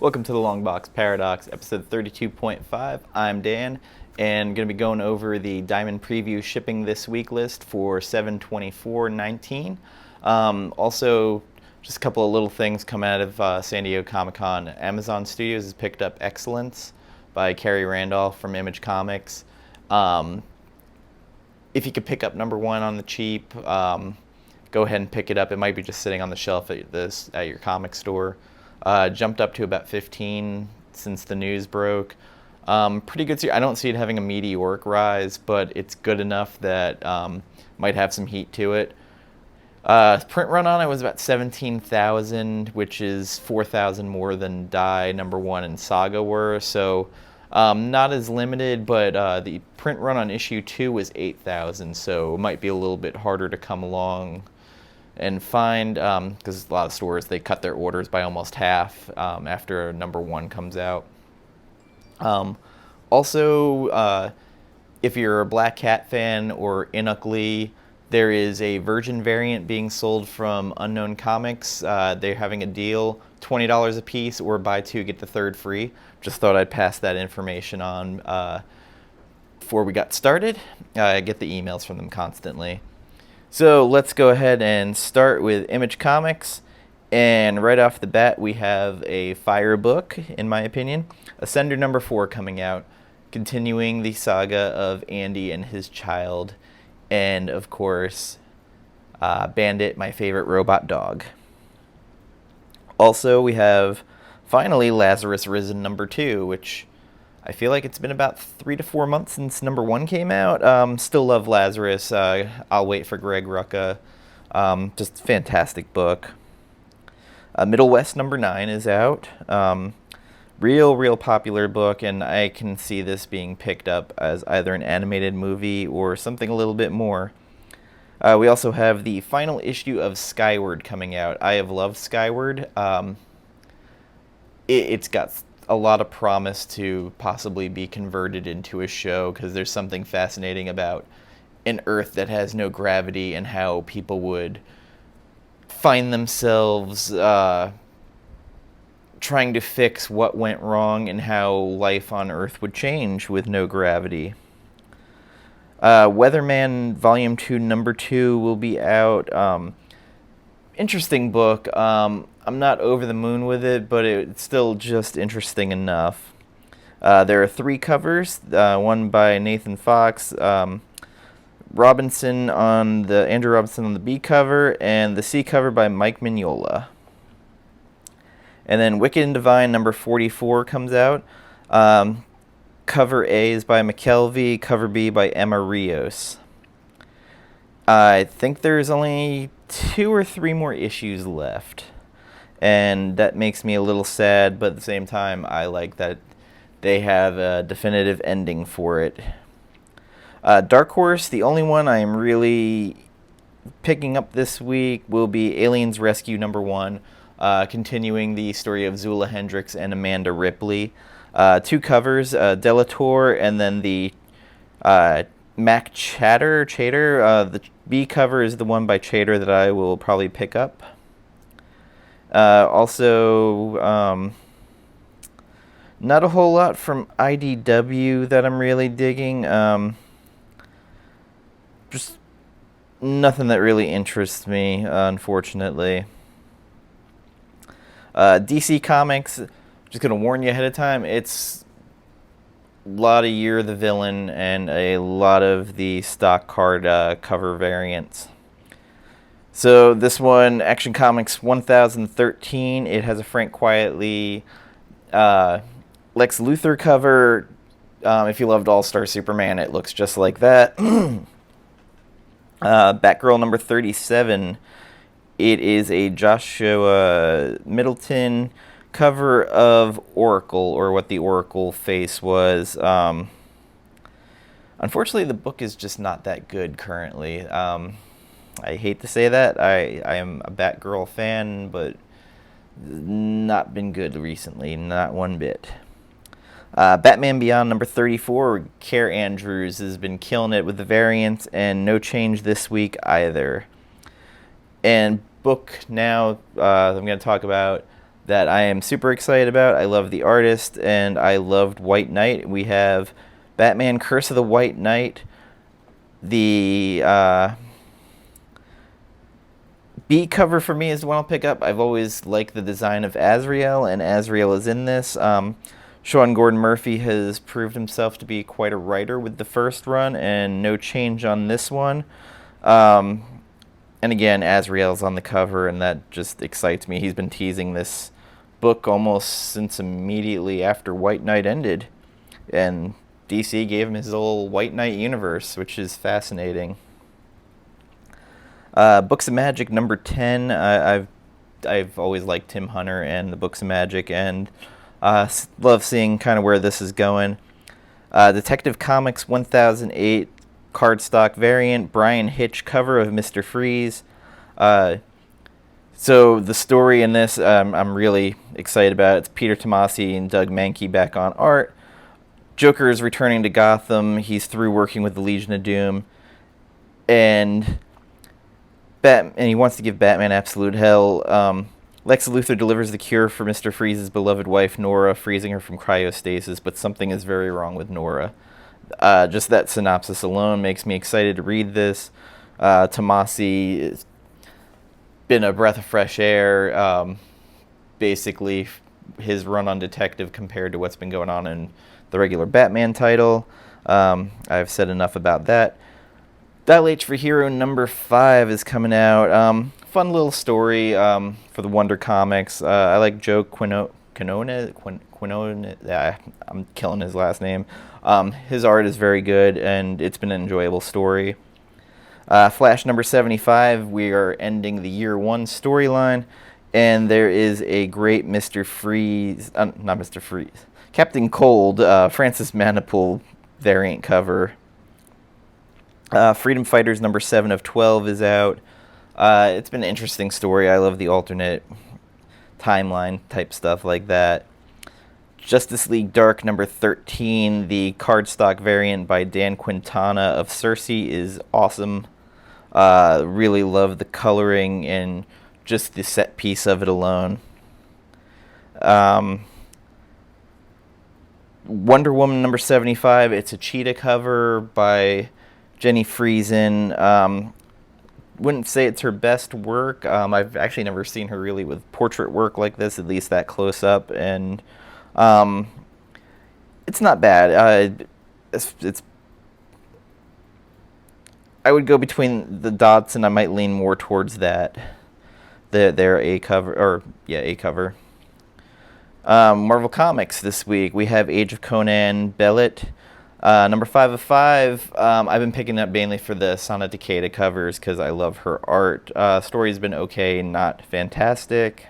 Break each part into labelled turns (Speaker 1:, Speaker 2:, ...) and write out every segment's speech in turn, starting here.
Speaker 1: Welcome to the Longbox Paradox, episode 32.5. I'm Dan, and going to be going over the Diamond Preview shipping this week list for 7/24/19. Also, just a couple of little things come out of San Diego Comic-Con. Amazon Studios has picked up Excellence by Carrie Randolph from Image Comics. If you could pick up number one on the cheap, go ahead and pick it up. It might be just sitting on the shelf at your comic store. Jumped up to about 15 since the news broke. Pretty good series. I don't see it having a meteoric rise, but it's good enough that might have some heat to it. Print run on it was about 17,000, which is 4,000 more than Die number one and Saga were. So not as limited, but the print run on issue 2 was 8,000, so it might be a little bit harder to come along and find, because a lot of stores, they cut their orders by almost half after number one comes out. Also, if you're a Black Cat fan or Inuk Lee, there is a Virgin variant being sold from Unknown Comics. They're having a deal, $20 a piece, or buy two, get the third free. Just thought I'd pass that information on before we got started. I get the emails from them constantly. So let's go ahead and start with Image Comics. And right off the bat, we have a fire book, in my opinion. Ascender number 4 coming out, continuing the saga of Andy and his child. And, of course, Bandit, my favorite robot dog. Also, we have, finally, Lazarus Risen number 2, which I feel like it's been about 3 to 4 months since number 1 came out. Still love Lazarus. I'll wait for Greg Rucka. Just a fantastic book. Middle West number 9 is out. Real popular book, and I can see this being picked up as either an animated movie or something a little bit more. We also have the final issue of Skyward coming out. I have loved Skyward. It's got a lot of promise to possibly be converted into a show, because there's something fascinating about an Earth that has no gravity and how people would find themselves trying to fix what went wrong and how life on Earth would change with no gravity. Weatherman Volume 2, Number 2 will be out. Interesting book. I'm not over the moon with it, but it's still just interesting enough. There are 3 covers, one by Nathan Fox, Andrew Robinson on the B cover, and the C cover by Mike Mignola. And then Wicked and Divine number 44 comes out. Cover A is by McKelvey, cover B by Emma Rios. I think there's only 2 or 3 more issues left, and that makes me a little sad, but at the same time, I like that they have a definitive ending for it. Dark Horse, the only one I am really picking up this week, will be Aliens Rescue number 1, continuing the story of Zula Hendricks and Amanda Ripley. 2 covers, Delator, and then the Mac Chater. The B cover is the one by Chater that I will probably pick up. Also, not a whole lot from IDW that I'm really digging. Just nothing that really interests me, unfortunately. DC Comics, just going to warn you ahead of time, it's a lot of Year the Villain and a lot of the stock card cover variants. So this one, Action Comics 1013, it has a Frank Quietly Lex Luthor cover. If you loved All-Star Superman, it looks just like that. Batgirl number 37, it is a Joshua Middleton cover of Oracle, or what the Oracle face was. Unfortunately, the book is just not that good currently. I hate to say that. I am a Batgirl fan, but not been good recently, not one bit. Batman Beyond number 34, Care Andrews has been killing it with the variants, and no change this week either. And book now, I'm going to talk about that I am super excited about. I love the artist, and I loved White Knight. We have Batman Curse of the White Knight, the B cover for me is the one I'll pick up. I've always liked the design of Azrael, and Azrael is in this. Sean Gordon Murphy has proved himself to be quite a writer with the first run, and no change on this one. And again, Azrael's on the cover, and that just excites me. He's been teasing this book almost since immediately after White Knight ended, and DC gave him his little White Knight universe, which is fascinating. Books of Magic number 10. I've always liked Tim Hunter and the Books of Magic, and love seeing kind of where this is going. Detective Comics 1008 cardstock variant, Brian Hitch cover of Mr. Freeze. So the story in this, I'm really excited about. It's Peter Tomasi and Doug Mahnke back on art. Joker is returning to Gotham. He's through working with the Legion of Doom, and he wants to give Batman absolute hell. Lex Luthor delivers the cure for Mr. Freeze's beloved wife, Nora, freezing her from cryostasis, but something is very wrong with Nora. Just that synopsis alone makes me excited to read this. Tomasi has been a breath of fresh air. Basically, his run on Detective compared to what's been going on in the regular Batman title. I've said enough about that. Dial H for Hero number 5 is coming out. Fun little story for the Wonder Comics. I like Joe Quinone. I'm killing his last name. His art is very good, and it's been an enjoyable story. Flash number 75, we are ending the year 1 storyline, and there is a great Mr. Freeze, not Mr. Freeze, Captain Cold, Francis Manapul variant cover. Freedom Fighters number 7 of 12 is out. It's been an interesting story. I love the alternate timeline type stuff like that. Justice League Dark number 13, the cardstock variant by Dan Quintana of Cersei, is awesome. Really love the coloring and just the set piece of it alone. Wonder Woman number 75, it's a cheetah cover by Jenny Friesen. Wouldn't say it's her best work. I've actually never seen her really with portrait work like this, at least that close up, and it's not bad. It's I would go between the dots, and I might lean more towards that. Their A cover, A cover. Marvel Comics this week, we have Age of Conan Bellet. Number 5 of 5. I've been picking up mainly for the Sana Takeda covers because I love her art. Story's been okay, not fantastic.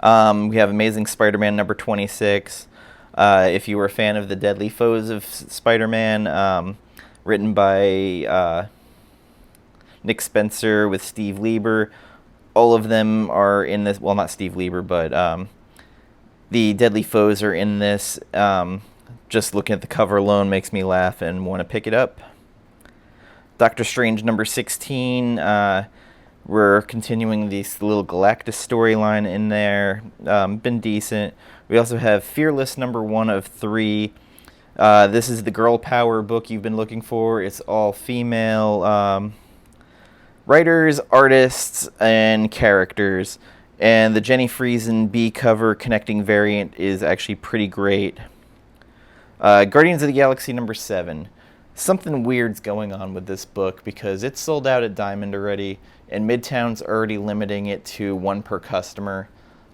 Speaker 1: We have Amazing Spider-Man number 26. If you were a fan of the Deadly Foes of Spider-Man, written by Nick Spencer with Steve Lieber, all of them are in this. Well, not Steve Lieber, but the Deadly Foes are in this. Just looking at the cover alone makes me laugh and want to pick it up. Doctor Strange number 16. We're continuing this little Galactus storyline in there. Been decent. We also have Fearless number 1 of 3. This is the girl power book you've been looking for. It's all female writers, artists, and characters. And the Jenny Friesen B cover connecting variant is actually pretty great. Guardians of the Galaxy number 7. Something weird's going on with this book because it's sold out at Diamond already, and Midtown's already limiting it to 1 per customer.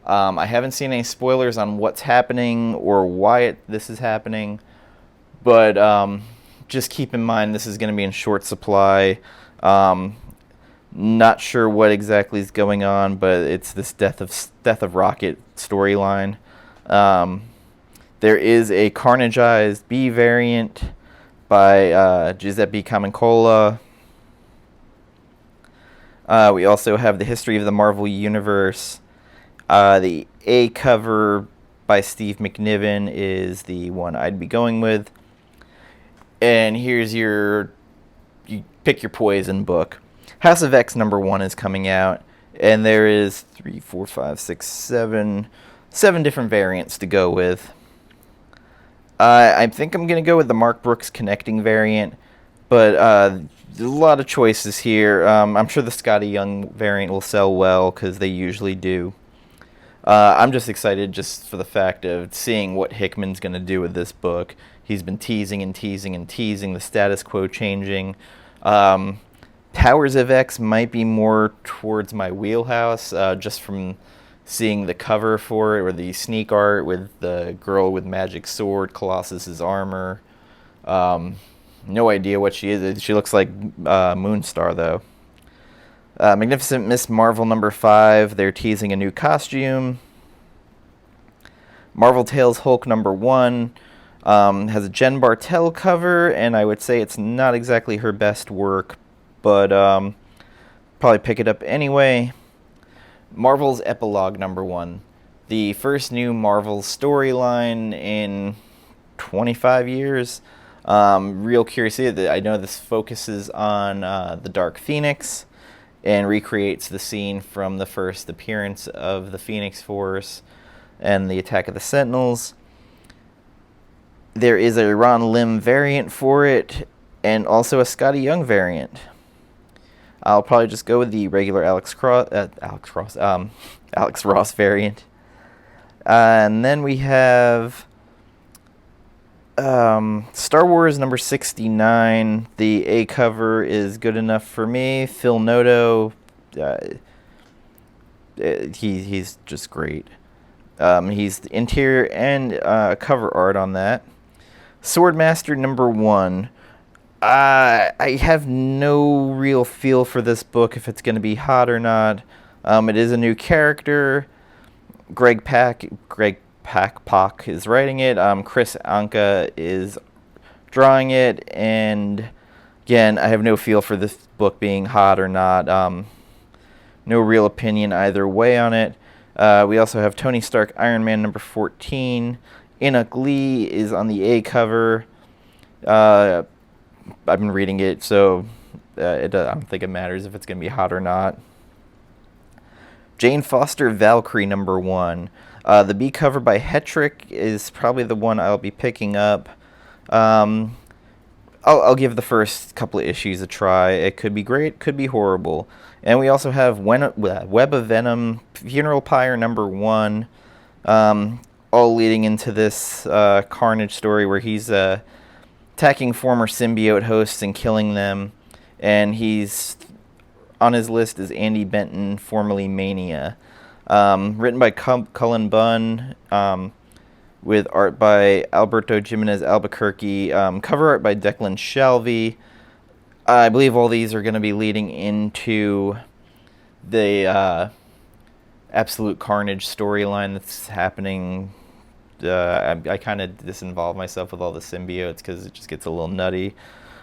Speaker 1: I haven't seen any spoilers on what's happening or why this is happening, but just keep in mind this is going to be in short supply. Not sure what exactly is going on, but it's this Death of Rocket storyline. There is a Carnageized B variant by Giuseppe Camuncoli. We also have the History of the Marvel Universe. The A cover by Steve McNiven is the one I'd be going with. And here's you pick your poison book. House of X number 1 is coming out. And there is 3, 4, 5, 6, 7 different variants to go with. I think I'm going to go with the Mark Brooks connecting variant, but there's a lot of choices here. I'm sure the Scotty Young variant will sell well because they usually do. I'm just excited just for the fact of seeing what Hickman's going to do with this book. He's been teasing and teasing and teasing, the status quo changing. Powers of X might be more towards my wheelhouse, just from seeing the cover for it, or the sneak art with the girl with magic sword, Colossus's armor. No idea what she is. She looks like Moonstar, though. Magnificent Miss Marvel #5, they're teasing a new costume. Marvel Tales Hulk #1 has a Jen Bartel cover, and I would say it's not exactly her best work, but probably pick it up anyway. Marvel's Epilogue #1, the first new Marvel storyline in 25 years. Real curious. I know this focuses on the Dark Phoenix and recreates the scene from the first appearance of the Phoenix Force and the Attack of the Sentinels. There is a Ron Lim variant for it, and also a Scotty Young variant. I'll probably just go with the regular Alex Ross variant. And then we have Star Wars #69. The A cover is good enough for me. Phil Noto, he's just great. He's the interior and cover art on that. Swordmaster #1. I have no real feel for this book, if it's going to be hot or not. It is a new character. Greg Pak is writing it. Chris Anka is drawing it. And again, I have no feel for this book being hot or not. No real opinion either way on it. We also have Tony Stark Iron Man #14. Inuk Lee is on the A cover. I've been reading it, so I don't think it matters if it's going to be hot or not. Jane Foster Valkyrie #1. The B cover by Hetrick is probably the one I'll be picking up. I'll give the first couple of issues a try. It could be great, could be horrible. And we also have Web of Venom Funeral Pyre #1. All leading into this Carnage story where he's attacking former symbiote hosts and killing them. And he's on his list is Andy Benton, formerly Mania. Written by Cullen Bunn, with art by Alberto Jimenez Albuquerque, cover art by Declan Shalvey. I believe all these are going to be leading into the Absolute Carnage storyline that's happening. I kind of disinvolve myself with all the symbiotes because it just gets a little nutty.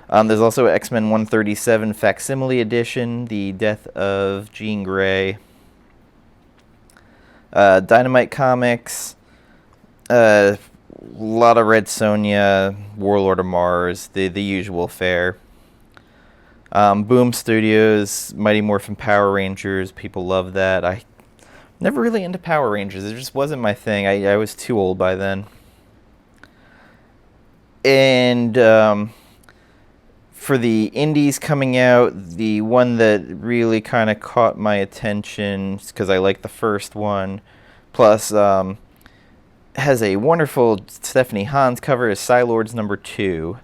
Speaker 1: There's also X-Men 137 Facsimile Edition, The Death of Jean Grey. Dynamite Comics, a lot of Red Sonja, Warlord of Mars, the usual fare. Boom Studios, Mighty Morphin Power Rangers, people love that. I never really into Power Rangers, it just wasn't my thing. I was too old by then. And for the indies coming out, the one that really kind of caught my attention, because I like the first one, plus has a wonderful Stephanie Hans cover, is Psylords #2.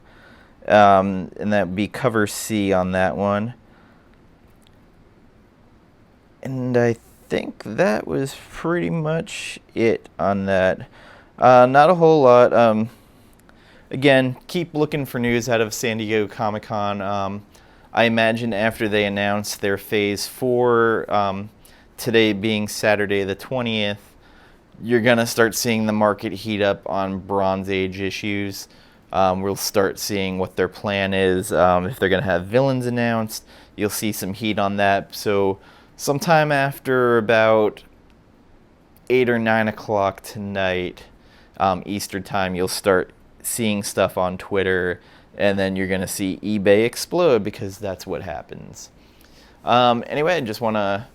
Speaker 1: And that would be cover C on that one. And I think that was pretty much it on that. Not a whole lot. Again, keep looking for news out of San Diego Comic-Con. I imagine after they announce their Phase 4, today being Saturday the 20th, you're going to start seeing the market heat up on Bronze Age issues. We'll start seeing what their plan is. If they're going to have villains announced, you'll see some heat on that. So sometime after about 8 or 9 o'clock tonight, Eastern time, you'll start seeing stuff on Twitter, and then you're going to see eBay explode because that's what happens. Anyway, I just want to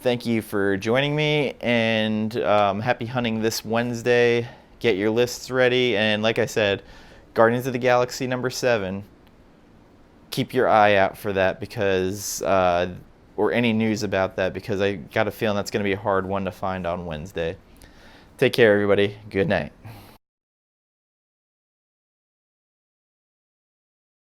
Speaker 1: Thank you for joining me, and happy hunting this Wednesday. Get your lists ready, and like I said, Guardians of the Galaxy #7. Keep your eye out for that because, or any news about that, because I got a feeling that's going to be a hard one to find on Wednesday. Take care, everybody. Good night.